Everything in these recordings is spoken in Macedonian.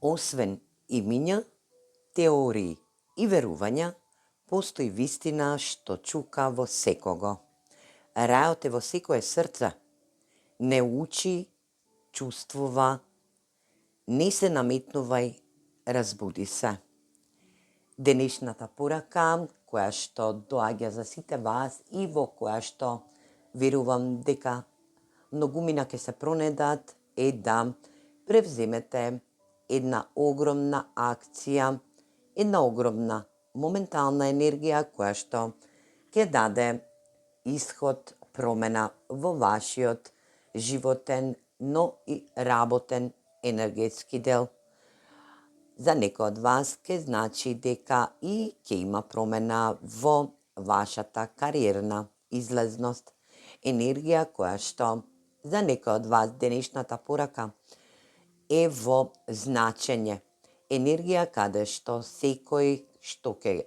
Освен имиња, теории и верувања, постои вистина што чука во секого. Рајот е во секое срце. Не учи, чувствува, не се наметнувај, разбуди се. Денешната порака, која што доаѓа за сите вас и во која што верувам дека многумина ќе се пронедат, е да превземете една огромна акција, една огромна моментална енергија која што ќе даде исход, промена во вашиот животен, но и работен енергетски дел. За некој од вас ќе значи дека и ќе има промена во вашата кариерна излезност. Енергија која што за некој од вас денешната порака е во значење. Енергија каде што секој што ќе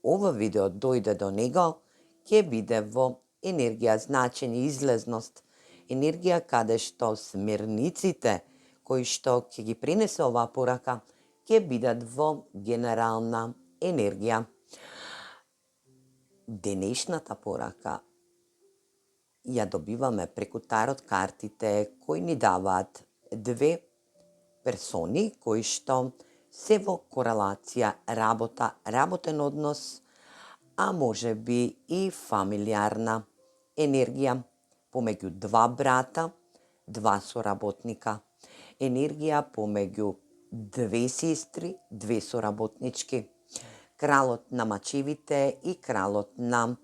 ова видео дојде до него, ќе биде во енергија значење, излезност. Енергија каде што смерниците кои што ќе ги пренесе оваа порака ќе бидат во генерална енергија. Денешната порака ја добиваме преку тарот картите кои ни даваат две персони кои што се во корелација, работен однос, а може би и фамилиарна енергија помеѓу два брата, два соработника. Енергија помеѓу две сестри, две соработнички. Кралот на мачевите и кралот на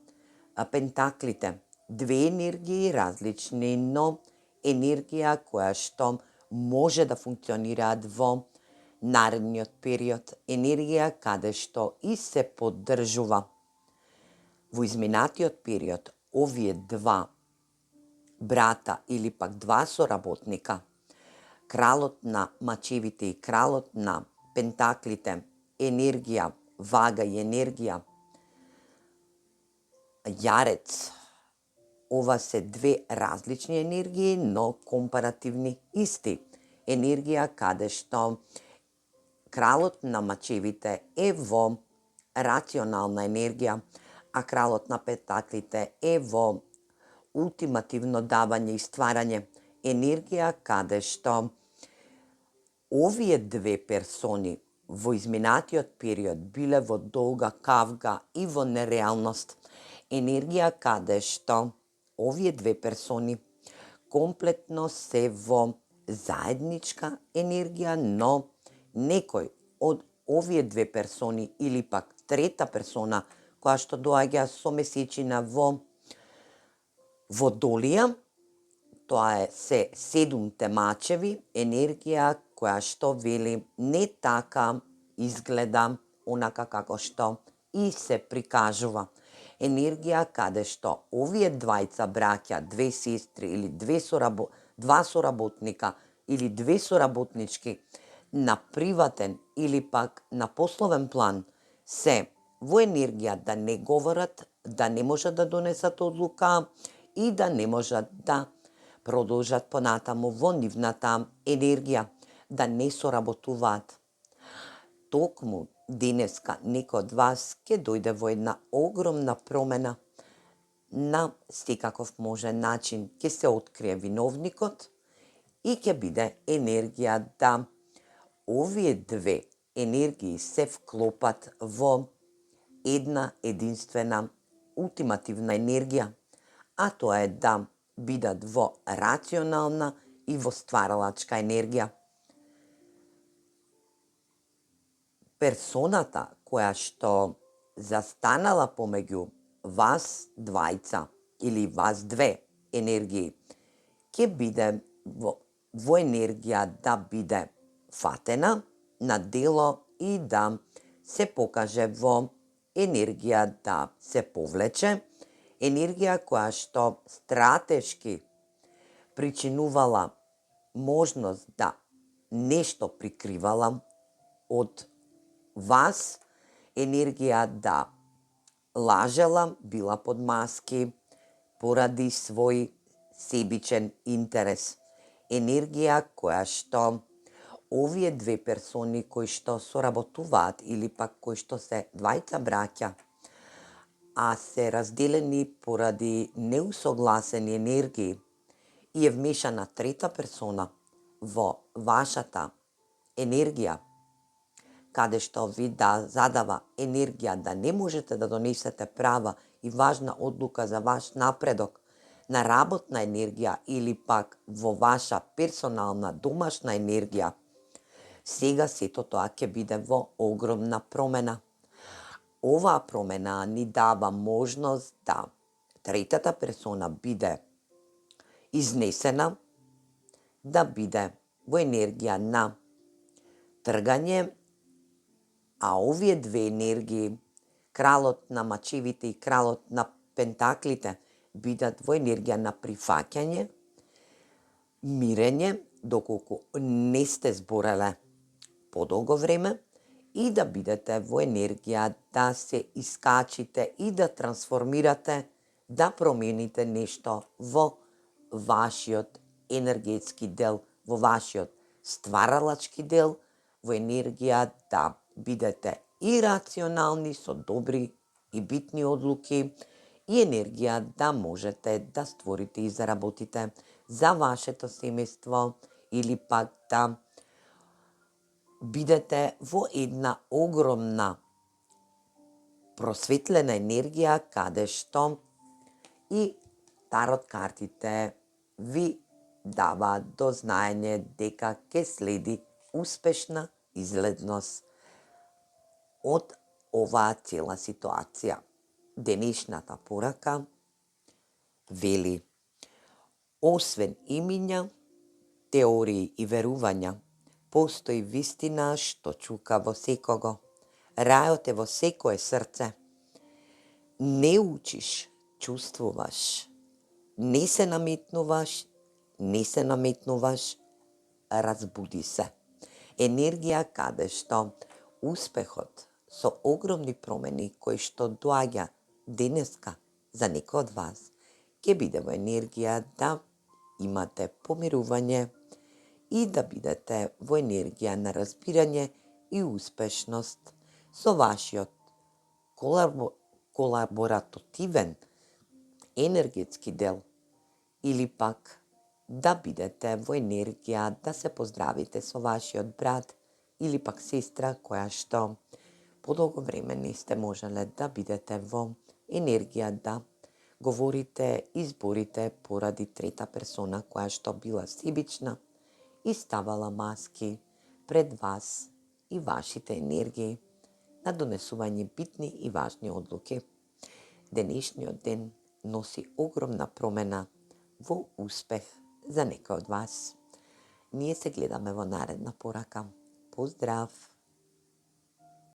пентаклите. Две енергии различни, но енергија која што може да функционираат во наредниот период. Енергија каде што и се поддржува. Во изминатиот период, овие два брата или пак два соработника, кралот на мачевите и кралот на пентаклите, енергија, вага и енергија, јарец. Ова се две различни енергии, но компаративни исти. Енергија каде што кралот на мачевите е во рационална енергија, а кралот на пентаклите е во ултимативно давање и стварање. Енергија каде што овие две персони во изминатиот период биле во долга кавга и во нереалност. Енергија каде што овие две персони комплетно се во заедничка енергија, но некој од овие две персони или пак трета персона која што доаѓа со месечина во Водолија, тоа е се седумте мачеви, енергија која што вели не така изгледа онака како што и се прикажува. Енергија каде што овие двајца браќа, две сестри или два соработника или две соработнички на приватен или пак на пословен план се во енергија да не говорат, да не можат да донесат одлука и да не можат да продолжат понатаму во нивната енергија, да не соработуваат. Токму денеска некој од вас ќе дојде во една огромна промена на секаков можен начин. Ќе се открие виновникот и ќе биде енергија да овие две енергии се вклопат во една единствена ултимативна енергија, а тоа е да бидат во рационална и во стваралачка енергија. Персоната која што застанала помеѓу вас двајца или вас две енергии ќе биде во енергија да биде фатена на дело и да се покаже во енергија да се повлече, енергија која што стратешки причинувала можност да нешто прикривала од вас, енергија да лажела, била под маски поради свој себичен интерес. Енергија која што овие две персони кои што соработуваат или пак кои што се двајца браќа, а се разделени поради неусогласени енергии и е вмешана трета персона во вашата енергија, каде што ви задава енергија да не можете да донесете права и важна одлука за ваш напредок на работна енергија или пак во ваша персонална домашна енергија, сега сето тоа ќе биде во огромна промена. Оваа промена ни дава можност да третата персона биде изнесена, да биде во енергија на тргање, а овие две енергии, кралот на мачевите и кралот на пентаклите, бидат во енергија на прифаќање, мирење, доколку не сте збореле подолго време, и да бидете во енергија да се искачите и да трансформирате, да промените нешто во вашиот енергетски дел, во вашиот стваралачки дел, во енергија да бидете и рационални со добри и битни одлуки и енергија да можете да створите и заработите за вашето семејство или пак да бидете во една огромна просветлена енергија каде што и тарот картите ви даваат до знаење дека ќе следи успешна излезност од оваа цела ситуација. Денешната порака вели: освен имиња, теории и верувања, постои вистина што чука во секого. Рајот е во секое срце. Не учиш, чувствуваш. Не се наметнуваш, разбуди се. Енергија каде што успехот со огромни промени кои што доаѓа денеска за некој од вас, ќе биде во енергија да имате помирување и да бидете во енергија на разбирање и успешност со вашиот колаборативен енергетски дел, или пак да бидете во енергија да се поздравите со вашиот брат или пак сестра која што подолго време не сте можеле да бидете во енергија да говорите и зборите поради трета персона која што била себична и ставала маски пред вас и вашите енергии на донесување битни и важни одлуки. Денешниот ден носи огромна промена во успех за некој од вас. Ние се гледаме во наредна порака. Поздрав!